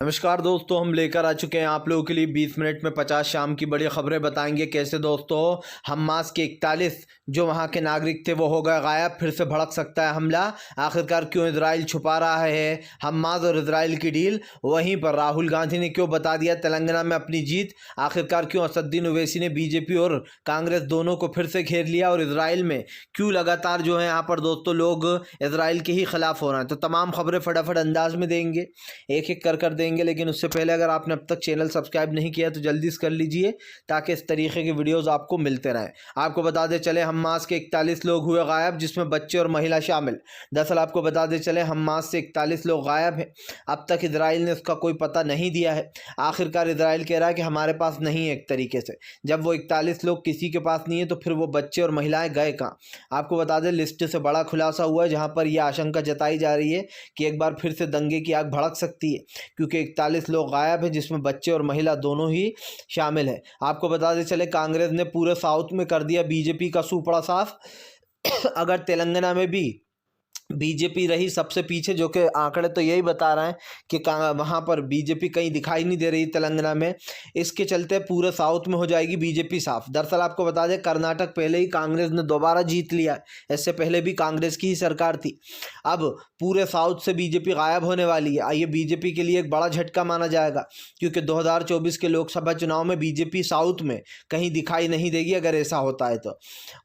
नमस्कार दोस्तों, हम लेकर आ चुके हैं आप लोगों के लिए 20 मिनट में 50 शाम की बड़ी खबरें बताएंगे। कैसे दोस्तों, हमास के 41 जो वहां के नागरिक थे वो हो गए गायब। फिर से भड़क सकता है हमला। आखिरकार क्यों इजराइल छुपा रहा है हमास और इजराइल की डील? वहीं पर राहुल गांधी ने क्यों बता दिया तेलंगाना में अपनी जीत? आखिरकार क्यों असदुद्दीन ओवैसी ने बीजेपी और कांग्रेस दोनों को फिर से घेर लिया? और इसराइल में क्यों लगातार जो है यहाँ पर दोस्तों लोग इसराइल के ही खिलाफ हो रहे हैं? तो तमाम खबरें फटाफट अंदाज में देंगे, एक एक कर देंगे। लेकिन उससे पहले अगर आपने अब तक चैनल सब्सक्राइब नहीं किया तो जल्दी से कर लीजिए ताकि इस तरीके के वीडियोस आपको मिलते रहें। आपको बता दें चले हमास के 41 लोग हुए गायब, जिसमें बच्चे और महिला शामिल। दरअसल आपको बता दें चले हमास से 41 लोग गायब हैं। अब तक इजराइल ने उसका कोई पता नहीं दिया है। आखिरकार इजराइल कह रहा है कि हमारे पास नहीं है। एक तरीके से जब वो 41 लोग किसी के पास नहीं है तो फिर वो बच्चे और महिलाएं गए कहाँ? आपको बता दें लिस्ट से बड़ा खुलासा हुआ है, जहां पर यह आशंका जताई जा रही है कि एक बार फिर से दंगे की आग भड़क सकती है, क्योंकि 41 लोग गायब हैं, जिसमें बच्चे और महिला दोनों ही शामिल हैं। आपको बता दें चले कांग्रेस ने पूरे साउथ में कर दिया बीजेपी का सूपड़ा साफ। अगर तेलंगाना में भी बीजेपी रही सबसे पीछे, जो कि आंकड़े तो यही बता रहे हैं कि वहाँ पर बीजेपी कहीं दिखाई नहीं दे रही तेलंगाना में, इसके चलते पूरे साउथ में हो जाएगी बीजेपी साफ। दरअसल आपको बता दें कर्नाटक पहले ही कांग्रेस ने दोबारा जीत लिया, इससे पहले भी कांग्रेस की ही सरकार थी। अब पूरे साउथ से बीजेपी गायब होने वाली है। ये बीजेपी के लिए एक बड़ा झटका माना जाएगा, क्योंकि 2024 के लोकसभा चुनाव में बीजेपी साउथ में कहीं दिखाई नहीं देगी अगर ऐसा होता है तो।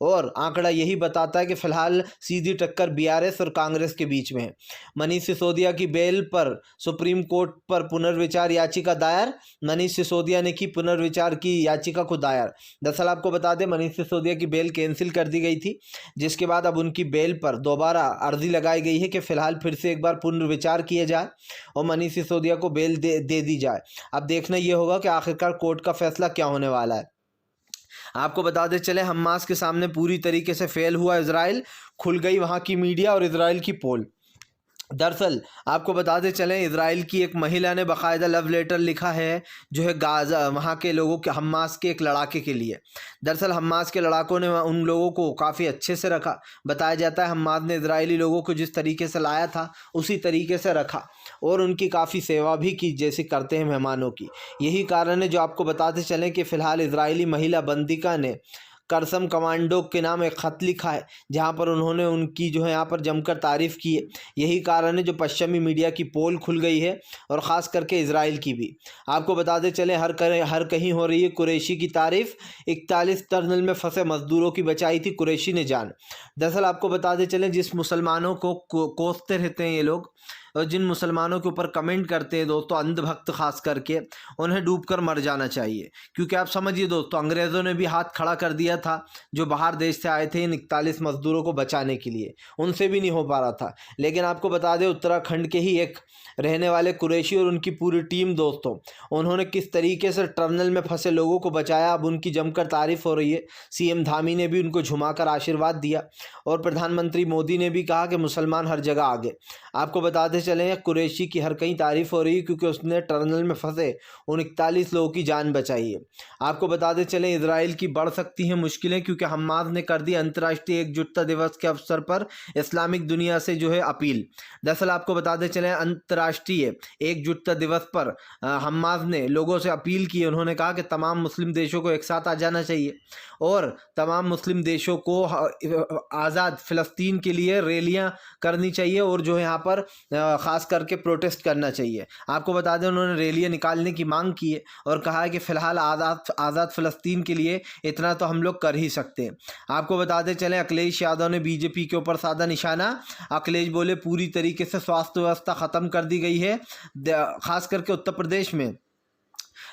और आंकड़ा यही बताता है कि फिलहाल सीधी टक्कर बीआरएस और कांग्रेस के बीच में है। मनीष सिसोदिया की बेल पर सुप्रीम कोर्ट पर पुनर्विचार याचिका दायर। मनीष सिसोदिया ने की पुनर्विचार की याचिका को दायर। दरअसल आपको बता दें मनीष सिसोदिया की बेल कैंसिल कर दी गई थी, जिसके बाद अब उनकी बेल पर दोबारा अर्जी लगाई गई है कि फिलहाल फिर से एक बार पुनर्विचार किया जाए और मनीष सिसोदिया को बेल दे दी जाए। अब देखना यह होगा कि आखिरकार कोर्ट का फैसला क्या होने वाला है। आपको बता दें चले हमास के सामने पूरी तरीके से फेल हुआ इजराइल। खुल गई वहां की मीडिया और इजराइल की पोल। दरअसल आपको बताते चलें इजराइल की एक महिला ने बाकायदा लव लेटर लिखा है, जो है गाजा वहाँ के लोगों के, हमास के एक लड़ाके के लिए। दरअसल हमास के लड़ाकों ने उन लोगों को काफ़ी अच्छे से रखा। बताया जाता है हमास ने इजरायली लोगों को जिस तरीके से लाया था उसी तरीके से रखा और उनकी काफ़ी सेवा भी की जैसे करते हैं मेहमानों की। यही कारण है जो आपको बताते चलें कि फ़िलहाल इजरायली महिला बंदिका ने करसम कमांडो के नाम एक ख़त लिखा है, जहां पर उन्होंने उनकी जो है यहाँ पर जमकर तारीफ़ की है। यही कारण है जो पश्चिमी मीडिया की पोल खुल गई है और ख़ास करके इजराइल की भी। आपको बताते चले हर कहीं हो रही है कुरैशी की तारीफ़। 41 टनल में फंसे मजदूरों की बचाई थी कुरैशी ने जान। दरअसल आपको बताते चलें जिस मुसलमानों को कोसते रहते हैं ये लोग, और जिन मुसलमानों के ऊपर कमेंट करते हैं दोस्तों अंधभक्त खास करके, उन्हें डूबकर मर जाना चाहिए। क्योंकि आप समझिए दोस्तों अंग्रेज़ों ने भी हाथ खड़ा कर दिया था जो बाहर देश से आए थे इन 41 मजदूरों को बचाने के लिए, उनसे भी नहीं हो पा रहा था। लेकिन आपको बता दें उत्तराखंड के ही एक रहने वाले कुरैशी और उनकी पूरी टीम दोस्तों, उन्होंने किस तरीके से टनल में फंसे लोगों को बचाया, अब उनकी जमकर तारीफ़ हो रही है। सीएम धामी ने भी उनको झुमाकर आशीर्वाद दिया और प्रधानमंत्री मोदी ने भी कहा कि मुसलमान हर जगह आगे। आपको बताते चले कुरैशी की हर कहीं तारीफ हो रही है, क्योंकि उसने टनल में फंसे उन 41 लोगों की जान बचाई है। आपको बताते चले इजराइल की बढ़ सकती हैं मुश्किलें, क्योंकि हमास ने कर दी अंतर्राष्ट्रीय एकजुटता दिवस के अवसर पर इस्लामिक दुनिया से जो है अपील। दरअसल आपको बताते चले अंतर्राष्ट्रीय एकजुटता दिवस पर हमास ने लोगों से अपील की। उन्होंने कहा कि तमाम मुस्लिम देशों को एक साथ आ जाना चाहिए और तमाम मुस्लिम देशों को आज़ाद फ़लस्तीन के लिए रैलियां करनी चाहिए और जो है यहाँ पर ख़ास करके प्रोटेस्ट करना चाहिए। आपको बता दें उन्होंने रैलियां निकालने की मांग की है और कहा है कि फ़िलहाल आज़ाद फ़लस्तीन के लिए इतना तो हम लोग कर ही सकते हैं। आपको बताते चलें अखिलेश यादव ने बीजेपी के ऊपर साधा निशाना। अखिलेश बोले पूरी तरीके से स्वास्थ्य व्यवस्था ख़त्म कर दी गई है, ख़ास करके उत्तर प्रदेश में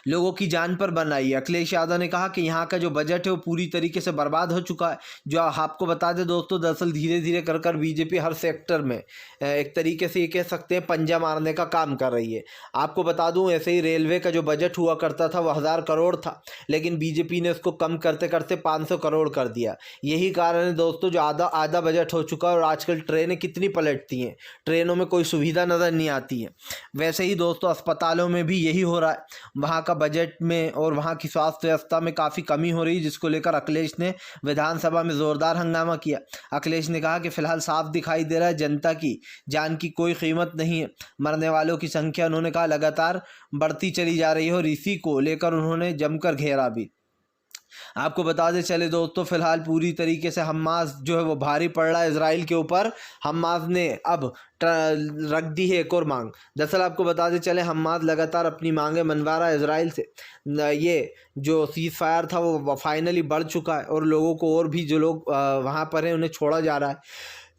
लोगों की जान पर बन आई है। अखिलेश यादव ने कहा कि यहाँ का जो बजट है वो पूरी तरीके से बर्बाद हो चुका है। जो आपको बता दें दोस्तों दरअसल धीरे धीरे कर बीजेपी हर सेक्टर में एक तरीके से ये कह सकते हैं पंजा मारने का काम कर रही है। आपको बता दूं ऐसे ही रेलवे का जो बजट हुआ करता था वो 1000 करोड़ था, लेकिन बीजेपी ने उसको कम करते करते 500 करोड़ कर दिया। यही कारण है दोस्तों जो आधा बजट हो चुका है। और आजकल ट्रेनें कितनी पलटती हैं, ट्रेनों में कोई सुविधा नज़र नहीं आती है। वैसे ही दोस्तों अस्पतालों में भी यही हो रहा है। वहाँ का बजट में और वहाँ की स्वास्थ्य व्यवस्था में काफ़ी कमी हो रही, जिसको लेकर अखिलेश ने विधानसभा में ज़ोरदार हंगामा किया। अखिलेश ने कहा कि फिलहाल साफ दिखाई दे रहा है जनता की जान की कोई कीमत नहीं है। मरने वालों की संख्या उन्होंने कहा लगातार बढ़ती चली जा रही है और इसी को लेकर उन्होंने जमकर घेरा भी। आपको बता दें चले दोस्तों, फिलहाल पूरी तरीके से हमास जो है वो भारी पड़ रहा है इजराइल के ऊपर। हमास ने अब रख दी है एक और मांग। दरअसल आपको बता दें चले, हमास लगातार अपनी मांगें मनवा रहा है इजराइल से। ये जो सीज़ फायर था वो फाइनली बढ़ चुका है और लोगों को और भी जो लोग वहाँ पर हैं उन्हें छोड़ा जा रहा है।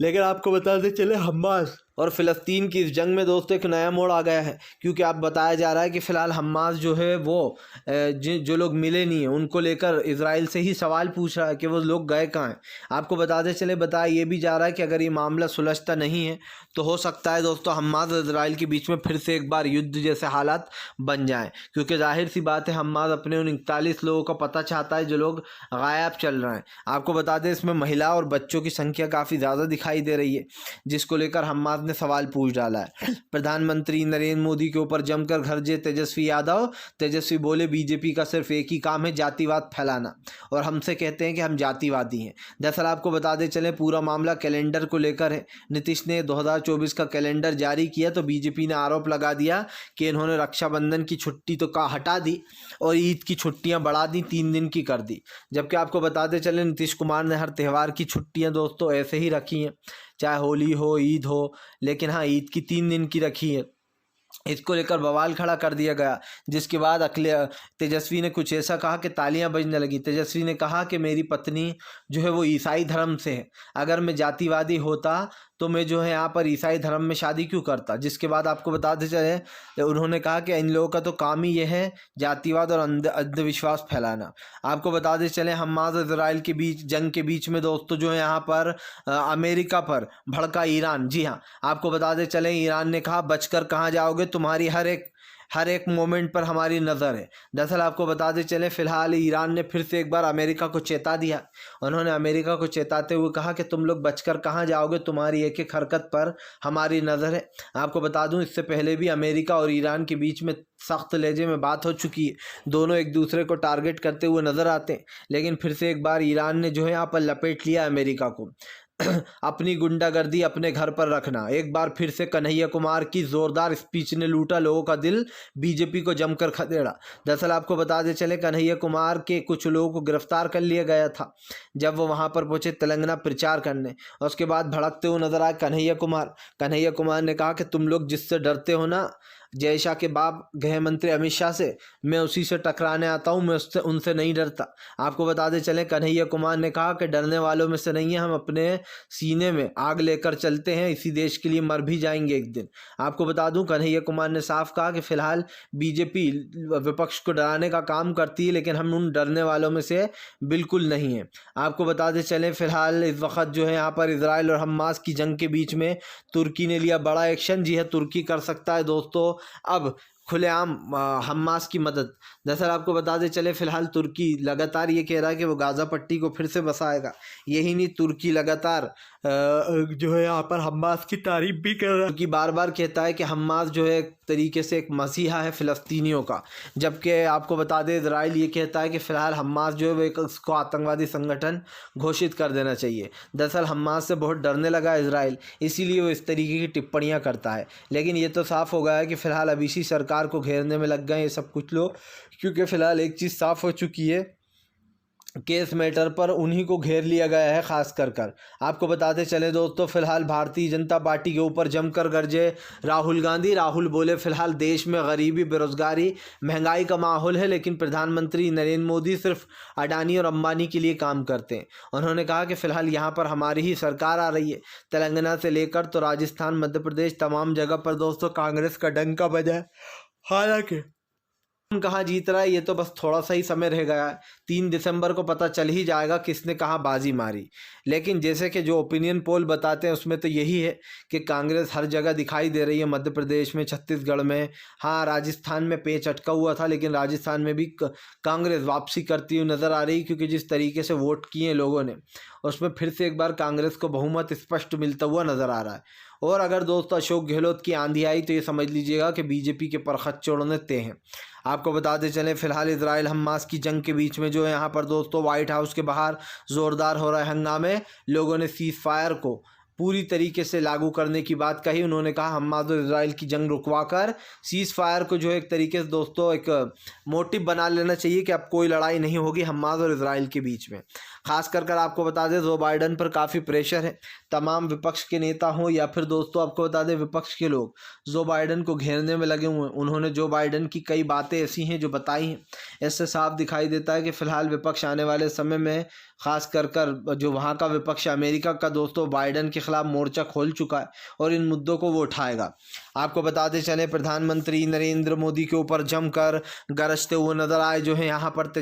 लेकिन आपको बताते चले, हमास और फ़िलिस्तीन की इस जंग में दोस्तों एक नया मोड़ आ गया है, क्योंकि आप बताया जा रहा है कि फ़िलहाल हमास जो है वो जो लोग मिले नहीं हैं उनको लेकर इजराइल से ही सवाल पूछ रहा है कि वो लोग गए कहाँ हैं। आपको बताते चले, बताया ये भी जा रहा है कि अगर ये मामला सुलझता नहीं है तो हो सकता है दोस्तों हमास और इजराइल के बीच में फिर से एक बार युद्ध जैसे हालात बन जाएं, क्योंकि जाहिर सी बात है हमास अपने उन 41 लोगों का पता चाहता है जो लोग गायब चल रहे हैं। आपको बता दें इसमें महिला और बच्चों की संख्या काफ़ी ज़्यादा दिखाई दे रही है, जिसको लेकर हमास ने सवाल पूछ डाला है। प्रधानमंत्री नरेंद्र मोदी के ऊपर जमकर गरजे तेजस्वी यादव। तेजस्वी बोले बीजेपी का सिर्फ एक ही काम है, जातिवाद फैलाना, और हमसे कहते हैं कि हम जातिवादी हैं। दरअसल आपको बता दें चले, पूरा मामला कैलेंडर को लेकर है। नीतीश ने 2024 का कैलेंडर जारी किया तो बीजेपी ने आरोप लगा दिया कि इन्होंने रक्षाबंधन की छुट्टी तो हटा दी और ईद की छुट्टियां बढ़ा दी, 3 दिन की कर दी। जबकि आपको बताते चले, नीतीश कुमार ने हर त्यौहार की छुट्टियां दोस्तों ऐसे ही रखी हैं, चाहे होली हो ईद हो, लेकिन हाँ ईद की 3 दिन की रखी है। इसको लेकर बवाल खड़ा कर दिया गया, जिसके बाद तेजस्वी ने कुछ ऐसा कहा कि तालियां बजने लगी। तेजस्वी ने कहा कि मेरी पत्नी जो है वो ईसाई धर्म से है, अगर मैं जातिवादी होता तो मैं जो है यहाँ पर ईसाई धर्म में शादी क्यों करता। जिसके बाद आपको बताते चले, उन्होंने कहा कि इन लोगों का तो काम ही ये है जातिवाद और अंधविश्वास फैलाना। आपको बताते चले, हमास और इजराइल के बीच जंग के बीच में दोस्तों जो है यहाँ पर अमेरिका पर भड़का ईरान। जी हाँ, आपको बताते चले, ईरान ने कहा बचकर कहाँ जाओगे, तुम्हारी हर एक मोमेंट पर हमारी नज़र है। दरअसल आपको बताते चले, फिलहाल ईरान ने फिर से एक बार अमेरिका को चेता दिया। उन्होंने अमेरिका को चेताते हुए कहा कि तुम लोग बचकर कहाँ जाओगे, तुम्हारी एक एक हरकत पर हमारी नज़र है। आपको बता दूं, इससे पहले भी अमेरिका और ईरान के बीच में सख्त लहजे में बात हो चुकी है। दोनों एक दूसरे को टारगेट करते हुए नज़र आते हैं, लेकिन फिर से एक बार ईरान ने जो है यहाँ पर लपेट लिया अमेरिका को। अपनी गुंडागर्दी अपने घर पर रखना। एक बार फिर से कन्हैया कुमार की जोरदार स्पीच ने लूटा लोगों का दिल, बीजेपी को जमकर खदेड़ा। दरअसल आपको बता दे चले, कन्हैया कुमार के कुछ लोगों को गिरफ्तार कर लिया गया था जब वो वहां पर पहुंचे तेलंगाना प्रचार करने, और उसके बाद भड़कते हुए नजर आए कन्हैया कुमार। कन्हैया कुमार ने कहा कि तुम लोग जिससे डरते हो ना, जय शाह के बाप गृह मंत्री अमित शाह से, मैं उसी से टकराने आता हूं, मैं उससे उनसे नहीं डरता। आपको बताते चले, कन्हैया कुमार ने कहा कि डरने वालों में से नहीं है, हम अपने सीने में आग लेकर चलते हैं, इसी देश के लिए मर भी जाएंगे एक दिन। आपको बता दूं, कन्हैया कुमार ने साफ कहा कि फिलहाल बीजेपी विपक्ष को डराने का काम करती है, लेकिन हम उन डरने वालों में से बिल्कुल नहीं है। आपको बताते चले, फिलहाल इस वक्त जो है यहाँ पर इजराइल और हमास की जंग के बीच में तुर्की ने लिया बड़ा एक्शन। जी है, तुर्की कर सकता है दोस्तों अब खुलेआम हमास की मदद। दरअसल आपको बताते चले, फिलहाल तुर्की लगातार ये कह रहा है कि वो गाज़ा पट्टी को फिर से बसाएगा। यही नहीं, तुर्की लगातार जो है यहाँ पर हमास की तारीफ भी कर रहा है, कि बार बार कहता है कि हमास जो है एक तरीके से एक मसीहा है फ़िलिस्तीनियों का, जबकि आपको बता दें इजराइल ये कहता है कि फ़िलहाल हमास जो है वो एक उसको आतंकवादी संगठन घोषित कर देना चाहिए। दरअसल हमास से बहुत डरने लगा इजराइल, इसीलिए वो इस तरीके की टिप्पणियाँ करता है। लेकिन ये तो साफ़ हो गया है कि फ़िलहाल अभी इसी सरकार को घेरने में लग गए ये सब कुछ लोग, क्योंकि फ़िलहाल एक चीज़ साफ़ हो चुकी है, केस मैटर पर उन्हीं को घेर लिया गया है खास कर। आपको बताते चले दोस्तों, फिलहाल भारतीय जनता पार्टी के ऊपर जमकर गरजे राहुल गांधी। राहुल बोले फिलहाल देश में गरीबी, बेरोजगारी, महंगाई का माहौल है, लेकिन प्रधानमंत्री नरेंद्र मोदी सिर्फ अडानी और अंबानी के लिए काम करते हैं। उन्होंने कहा कि फिलहाल यहाँ पर हमारी ही सरकार आ रही है, तेलंगाना से लेकर तो राजस्थान, मध्य प्रदेश, तमाम जगह पर दोस्तों कांग्रेस का डंका बजा है। हालांकि कहाँ जीत रहा है ये तो बस थोड़ा सा ही समय रह गया है, 3 दिसंबर को पता चल ही जाएगा किसने कहाँ बाजी मारी। लेकिन जैसे कि जो ओपिनियन पोल बताते हैं उसमें तो यही है कि कांग्रेस हर जगह दिखाई दे रही है, मध्य प्रदेश में, छत्तीसगढ़ में, हाँ राजस्थान में पेच अटका हुआ था, लेकिन राजस्थान में भी कांग्रेस वापसी करती हुई नज़र आ रही, क्योंकि जिस तरीके से वोट किए लोगों ने उसमें फिर से एक बार कांग्रेस को बहुमत स्पष्ट मिलता हुआ नज़र आ रहा है। और अगर दोस्तों अशोक गहलोत की आंधी आई तो ये समझ लीजिएगा कि बीजेपी के परखच छोड़ने तय हैं। आपको बताते चलें फिलहाल इजराइल हमास की जंग के बीच में जो है यहाँ पर दोस्तों वाइट हाउस के बाहर ज़ोरदार हो रहा है हंगामे। लोगों ने सीज़ फायर को पूरी तरीके से लागू करने की बात कही। उन्होंने कहा हमास और इजराइल की जंग रुकवा कर सीज़ फायर को जो है एक तरीके से दोस्तों एक मोटिव बना लेना चाहिए कि अब कोई लड़ाई नहीं होगी हमास और इजराइल के बीच में। खास कर आपको बता दें जो बाइडन पर काफ़ी प्रेशर है, तमाम विपक्ष के नेता हों या फिर दोस्तों आपको बता दें विपक्ष के लोग जो बाइडन को घेरने में लगे हुए हैं। उन्होंने जो बाइडन की कई बातें ऐसी हैं जो बताई हैं, इससे साफ दिखाई देता है कि फ़िलहाल विपक्ष आने वाले समय में खास कर जो वहाँ का विपक्ष अमेरिका का दोस्तों बाइडन के खिलाफ मोर्चा खोल चुका है और इन मुद्दों को वो उठाएगा। आपको बताते चले प्रधानमंत्री नरेंद्र मोदी के ऊपर जमकर गरजते हुए नजर आए जो है यहाँ पर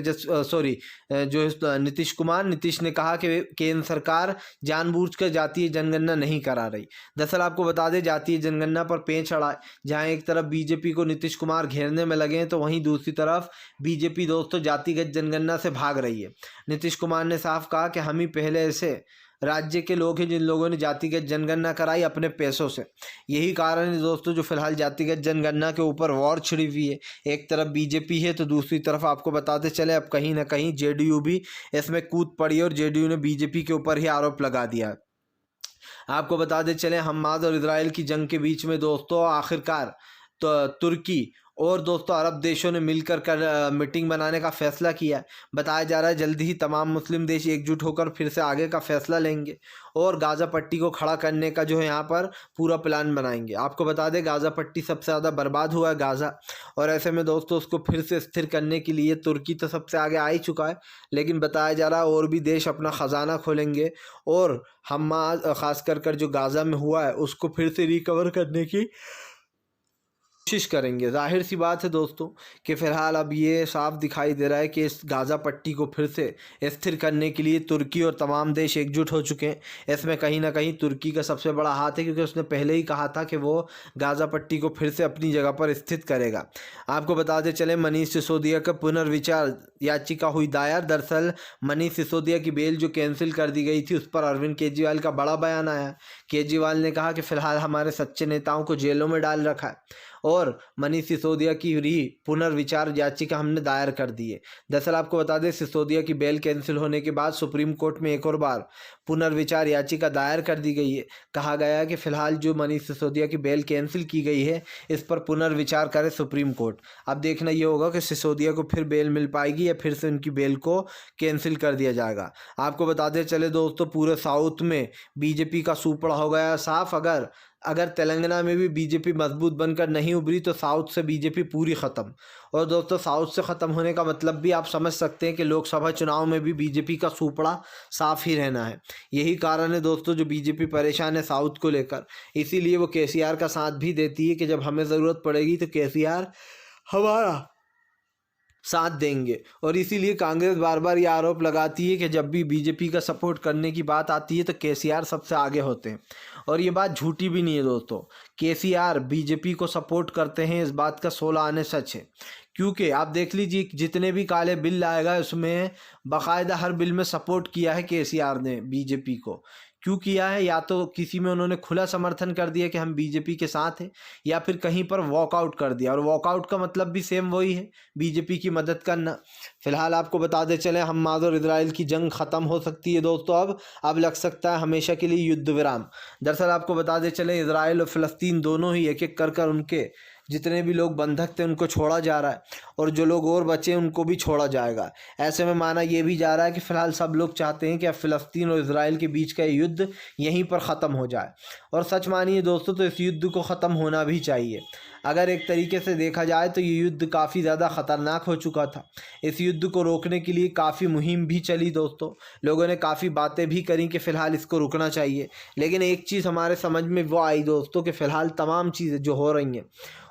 नीतीश ने कहा कि केंद्र सरकार जानबूझकर जातीय जनगणना नहीं करा रही। दरअसल आपको बता दें जातीय जनगणना पर पेंच अड़ा है। जहाँ एक तरफ बीजेपी को नीतीश कुमार घेरने में लगे हैं तो वहीं दूसरी तरफ बीजेपी दोस्तों जातिगत जनगणना से भाग रही है। नीतीश कुमार ने साफ कहा कि हम ही पहले ऐसे राज्य के लोग हैं जिन लोगों ने जातिगत जनगणना कराई अपने पैसों से। यही कारण है दोस्तों जो फिलहाल जातिगत जनगणना के ऊपर वॉर छिड़ी हुई है। एक तरफ बीजेपी है तो दूसरी तरफ आपको बताते चले अब कहीं ना कहीं जेडीयू भी इसमें कूद पड़ी और जेडीयू ने बीजेपी के ऊपर ही आरोप लगा दिया। आपको बताते चले हमास और इजराइल की जंग के बीच में दोस्तों आखिरकार तो तुर्की और दोस्तों अरब देशों ने मिलकर मीटिंग बनाने का फैसला किया है। बताया जा रहा है जल्दी ही तमाम मुस्लिम देश एकजुट होकर फिर से आगे का फैसला लेंगे और गाज़ा पट्टी को खड़ा करने का जो है यहाँ पर पूरा प्लान बनाएंगे। आपको बता दें गाज़ा पट्टी सबसे ज़्यादा बर्बाद हुआ है गाज़ा, और ऐसे में दोस्तों उसको फिर से स्थिर करने के लिए तुर्की तो सबसे आगे आ ही चुका है, लेकिन बताया जा रहा है और भी देश अपना ख़जाना खोलेंगे और हमास खास कर जो गाज़ा में हुआ है उसको फिर से रिकवर करने की कोशिश करेंगे। जाहिर सी बात है दोस्तों कि फ़िलहाल अब ये साफ दिखाई दे रहा है कि इस गाज़ा पट्टी को फिर से स्थिर करने के लिए तुर्की और तमाम देश एकजुट हो चुके हैं। इसमें कहीं ना कहीं तुर्की का सबसे बड़ा हाथ है क्योंकि उसने पहले ही कहा था कि वो गाज़ा पट्टी को फिर से अपनी जगह पर स्थित करेगा। आपको बताते चले मनीष सिसोदिया का पुनर्विचार याचिका हुई दायर। दरअसल मनीष सिसोदिया की बेल जो कैंसिल कर दी गई थी उस पर अरविंद केजरीवाल का बड़ा बयान आया। केजरीवाल ने कहा कि फ़िलहाल हमारे सच्चे नेताओं को जेलों में डाल रखा है और मनीष सिसोदिया की पुनर्विचार याचिका हमने दायर कर दी है। दरअसल आपको बता दें सिसोदिया की बेल कैंसिल होने के बाद सुप्रीम कोर्ट में एक और बार पुनर्विचार याचिका दायर कर दी गई है। कहा गया है कि फ़िलहाल जो मनीष सिसोदिया की बेल कैंसिल की गई है इस पर पुनर्विचार करे सुप्रीम कोर्ट। अब देखना ये होगा कि सिसोदिया को फिर बेल मिल पाएगी या फिर से उनकी बेल को कैंसिल कर दिया जाएगा। आपको बताते चले दोस्तों पूरे साउथ में बीजेपी का सूपड़ा हो गया साफ। अगर तेलंगाना में भी बीजेपी मजबूत बनकर नहीं उभरी तो साउथ से बीजेपी पूरी ख़त्म। और दोस्तों साउथ से ख़त्म होने का मतलब भी आप समझ सकते हैं कि लोकसभा चुनाव में भी बीजेपी का सूपड़ा साफ ही रहना है। यही कारण है दोस्तों जो बीजेपी परेशान है साउथ को लेकर, इसीलिए वो केसीआर का साथ भी देती है कि जब हमें ज़रूरत पड़ेगी तो केसीआर हमारा साथ देंगे। और इसीलिए कांग्रेस बार बार ये आरोप लगाती है कि जब भी बीजेपी का सपोर्ट करने की बात आती है तो केसीआर सबसे आगे होते हैं, और ये बात झूठी भी नहीं है दोस्तों। केसीआर बीजेपी को सपोर्ट करते हैं, इस बात का 16 आने सच है। क्योंकि आप देख लीजिए जितने भी काले बिल लाएगा उसमें बाकायदा हर बिल में सपोर्ट किया है केसीआर ने बीजेपी को। क्यों किया है? या तो किसी में उन्होंने खुला समर्थन कर दिया कि हम बीजेपी के साथ हैं, या फिर कहीं पर वॉकआउट कर दिया, और वॉकआउट का मतलब भी सेम वही है, बीजेपी की मदद करना। फिलहाल आपको बताते चले हमास और इजराइल की जंग ख़त्म हो सकती है दोस्तों। अब लग सकता है हमेशा के लिए युद्ध विराम। दरअसल आपको बताते चले इजराइल और फ़लस्तीन दोनों ही एक एक कर उनके जितने भी लोग बंधक थे उनको छोड़ा जा रहा है, और जो लोग और बचे उनको भी छोड़ा जाएगा। ऐसे में माना यह भी जा रहा है कि फ़िलहाल सब लोग चाहते हैं कि अब फ़लस्तीन और इजराइल के बीच का युद्ध यहीं पर ख़त्म हो जाए। और सच मानिए दोस्तों तो इस युद्ध को ख़त्म होना भी चाहिए। अगर एक तरीके से देखा जाए तो ये युद्ध काफ़ी ज़्यादा ख़तरनाक हो चुका था। इस युद्ध को रोकने के लिए काफ़ी मुहिम भी चली दोस्तों, लोगों ने काफ़ी बातें भी करी कि फ़िलहाल इसको रुकना चाहिए। लेकिन एक चीज़ हमारे समझ में वो आई दोस्तों कि फ़िलहाल तमाम चीज़ें जो हो रही हैं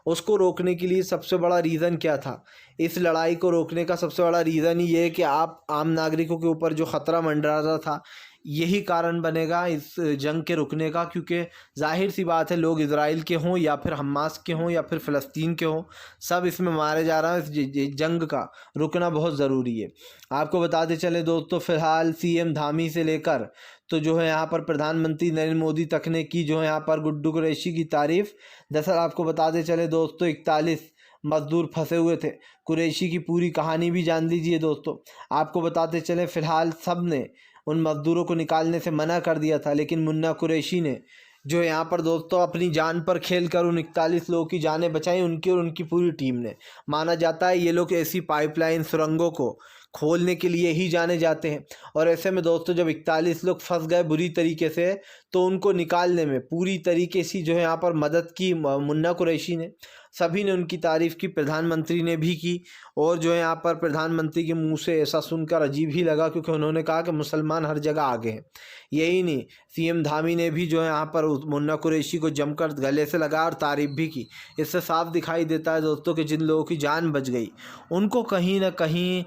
उसको रोकने के लिए सबसे बड़ा रीज़न क्या था? इस लड़ाई को रोकने का सबसे बड़ा रीज़न ही ये है कि आप आम नागरिकों के ऊपर जो ख़तरा मंडरा रहा था यही कारण बनेगा इस जंग के रुकने का, क्योंकि जाहिर सी बात है लोग इजराइल के हों या फिर हमास के हों या फिर फ़लस्तीन के हों, सब इसमें मारे जा रहे हैं। इस जंग का रुकना बहुत ज़रूरी है। आपको बताते चले दोस्तों, फ़िलहाल सीएम धामी से लेकर तो जो है यहाँ पर प्रधानमंत्री नरेंद्र मोदी तक ने की जो है यहाँ पर गुड्डू कुरैशी की तारीफ़। दरअसल आपको बताते चले दोस्तों, 41 मज़दूर फंसे हुए थे। कुरैशी की पूरी कहानी भी जान लीजिए दोस्तों। आपको बताते चले फ़िलहाल सब ने उन मज़दूरों को निकालने से मना कर दिया था, लेकिन मुन्ना कुरैशी ने जो यहाँ पर दोस्तों अपनी जान पर खेल कर उन 41 लोगों की जानें बचाई, उनकी और उनकी पूरी टीम ने। माना जाता है ये लोग ऐसी पाइपलाइन सुरंगों को खोलने के लिए ही जाने जाते हैं। और ऐसे में दोस्तों जब 41 लोग फंस गए बुरी तरीके से, तो उनको निकालने में पूरी तरीके से जो है यहाँ पर मदद की मुन्ना कुरैशी ने। सभी ने उनकी तारीफ़ की, प्रधानमंत्री ने भी की। और जो है यहाँ पर प्रधानमंत्री के मुंह से ऐसा सुनकर अजीब ही लगा, क्योंकि उन्होंने कहा कि मुसलमान हर जगह आगे हैं। यही नहीं, सीएम धामी ने भी जो है यहाँ पर उस मुन्ना कुरैशी को जमकर गले से लगा और तारीफ़ भी की। इससे साफ दिखाई देता है दोस्तों कि जिन लोगों की जान बच गई, उनको कहीं ना कहीं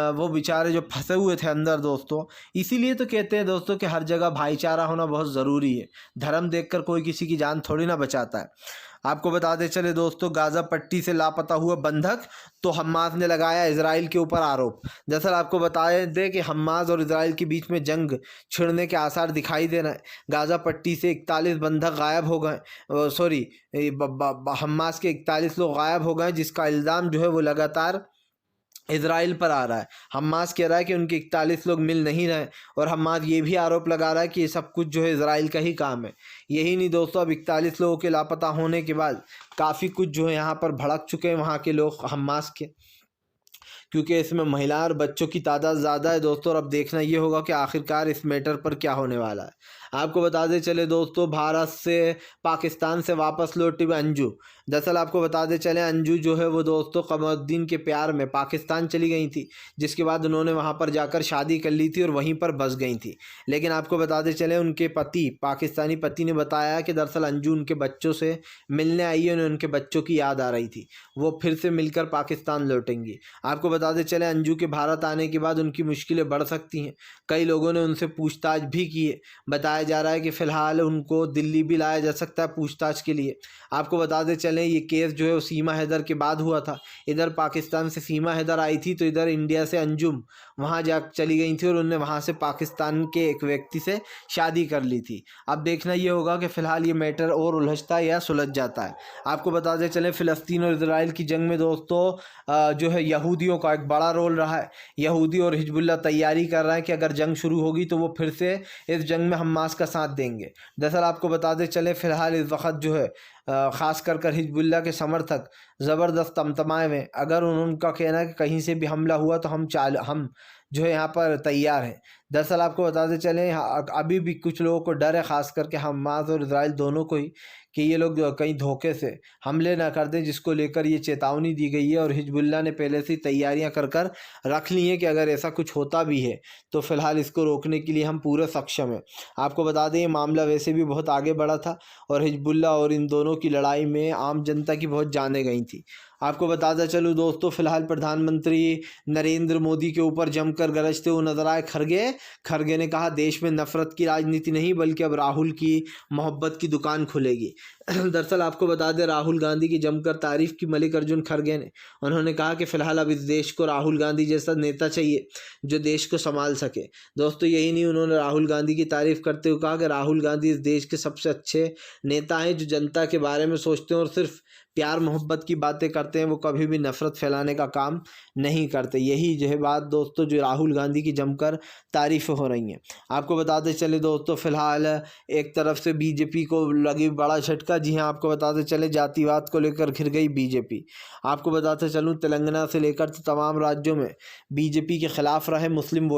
वो बेचारे जो फंसे हुए थे अंदर दोस्तों। इसीलिए तो कहते हैं दोस्तों कि हर जगह भाईचारा होना बहुत ज़रूरी है। धर्म देखकर कोई किसी की जान थोड़ी ना बचाता है। आपको बताते चले दोस्तों, गाज़ा पट्टी से लापता हुआ बंधक तो हमास ने लगाया इजराइल के ऊपर आरोप। दरअसल आपको बताए दे कि हमास और इजराइल के बीच में जंग छिड़ने के आसार दिखाई दे रहे हैं। गाज़ा पट्टी से 41 बंधक गायब हो गए, सॉरी हमास के 41 लोग गायब हो गए, जिसका इल्ज़ाम जो है वो लगातार इजराइल पर आ रहा है। हमास कह रहा है कि उनके 41 लोग मिल नहीं रहे, और हमास ये भी आरोप लगा रहा है कि ये सब कुछ जो है इजराइल का ही काम है। यही नहीं दोस्तों, अब 41 लोगों के लापता होने के बाद काफ़ी कुछ जो है यहाँ पर भड़क चुके हैं वहाँ के लोग हमास के, क्योंकि इसमें महिला और बच्चों की तादाद ज़्यादा है दोस्तों। और अब देखना ये होगा कि आखिरकार इस मैटर पर क्या होने वाला है। आपको बताते चले दोस्तों, भारत से पाकिस्तान से वापस लौटी हुई अंजू। दरअसल आपको बताते चले, अंजू जो है वो दोस्तों कमरुद्दीन के प्यार में पाकिस्तान चली गई थी, जिसके बाद उन्होंने वहाँ पर जाकर शादी कर ली थी और वहीं पर बस गई थी। लेकिन आपको बताते चले, उनके पति, पाकिस्तानी पति ने बताया कि दरअसल अंजू उनके बच्चों से मिलने आई है, उन्हें उनके बच्चों की याद आ रही थी, वो फिर से मिलकर पाकिस्तान लौटेंगी। आपको बताते चले, अंजू के भारत आने के बाद उनकी मुश्किलें बढ़ सकती हैं। कई लोगों ने उनसे पूछताछ भी की है। बताया जा रहा है कि फ़िलहाल उनको दिल्ली भी लाया जा सकता है पूछताछ के लिए। आपको बताते चलें, ये केस जो है वो सीमा हैदर के बाद हुआ था। इधर पाकिस्तान से सीमा हैदर आई थी, तो इधर इंडिया से अंजुम वहाँ जा चली गई थी और उन्होंने वहाँ से पाकिस्तान के एक व्यक्ति से शादी कर ली थी। अब देखना ये होगा कि फ़िलहाल ये मैटर और उलझता है या सुलझ जाता है। आपको बताते चलें, फ़लस्तीन और इजराइल की जंग में दोस्तों जो है यहूदियों का एक बड़ा रोल रहा है। यहूदी और हिजबुल्लाह तैयारी कर रहे हैं कि अगर जंग शुरू होगी तो वो फिर से इस जंग में हमास का साथ देंगे। दरअसल आपको बताते चले, फ़िलहाल इस वक्त जो है ख़ास कर हिजबुल्लाह के समर्थक ज़बरदस्त तमतमाए हुए। अगर उनका कहना है कि कहीं से भी हमला हुआ तो हम जो है यहाँ पर तैयार हैं। दरअसल आपको बताते चलें, अभी भी कुछ लोगों को डर है, ख़ास करके हमास और इजराइल दोनों को ही, कि ये लोग कहीं धोखे से हमले ना कर दें, जिसको लेकर ये चेतावनी दी गई है। और हिजबुल्लाह ने पहले से तैयारियां कर रख ली हैं कि अगर ऐसा कुछ होता भी है तो फ़िलहाल इसको रोकने के लिए हम पूरे सक्षम हैं। आपको बता दें, ये मामला वैसे भी बहुत आगे बढ़ा था और हिजबुल्लाह और इन दोनों की लड़ाई में आम जनता की बहुत जानें गई थी। आपको बताता चलूँ दोस्तों, फ़िलहाल प्रधानमंत्री नरेंद्र मोदी के ऊपर जमकर गरजते हुए नजर आए खरगे ने कहा, देश में नफ़रत की राजनीति नहीं बल्कि अब राहुल की मोहब्बत की दुकान खुलेगी। दरअसल आपको बता दें, राहुल गांधी की जमकर तारीफ़ की मल्लिकार्जुन खरगे ने। उन्होंने कहा कि फ़िलहाल अब इस देश को राहुल गांधी जैसा नेता चाहिए जो देश को संभाल सके। दोस्तों यही नहीं, उन्होंने राहुल गांधी की तारीफ़ करते हुए कहा कि राहुल गांधी इस देश के सबसे अच्छे नेता हैं जो जनता के बारे में सोचते हैं और सिर्फ प्यार मोहब्बत की बातें करते हैं, वो कभी भी नफ़रत फैलाने का काम नहीं करते। यही जो है बात दोस्तों, जो राहुल गांधी की जमकर तारीफ़ हो रही हैं। आपको बताते चले दोस्तों, फ़िलहाल एक तरफ से बीजेपी को लगी बड़ा झटका। जी हाँ, आपको बताते चले, जातिवाद को लेकर घिर गई बीजेपी। आपको बताते चलूँ, तेलंगाना से लेकर तो तमाम राज्यों में बीजेपी के ख़िलाफ़ रहे मुस्लिम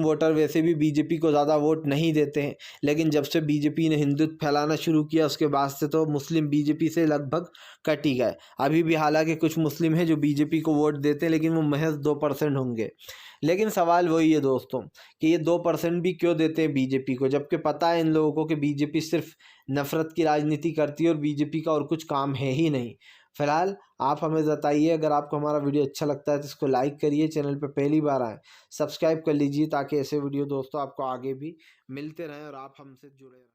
वोटर वैसे भी बीजेपी को ज़्यादा वोट नहीं देते हैं, लेकिन जब से बीजेपी ने हिंदुत्व फैलाना शुरू किया उसके बाद से तो मुस्लिम बीजेपी से लगभग कट ही गए। अभी भी हालांकि कुछ मुस्लिम हैं जो बीजेपी को वोट देते हैं, लेकिन वो महज 2% होंगे। लेकिन सवाल वही है दोस्तों कि ये 2% भी क्यों देते हैं बीजेपी को, जबकि पता है इन लोगों को कि बीजेपी सिर्फ नफ़रत की राजनीति करती है और बीजेपी का और कुछ काम है ही नहीं। फिलहाल आप हमें बताइए, अगर आपको हमारा वीडियो अच्छा लगता है तो इसको लाइक करिए, चैनल पर पहली बार आए सब्सक्राइब कर लीजिए ताकि ऐसे वीडियो दोस्तों आपको आगे भी मिलते रहें और आप हमसे जुड़े रहें।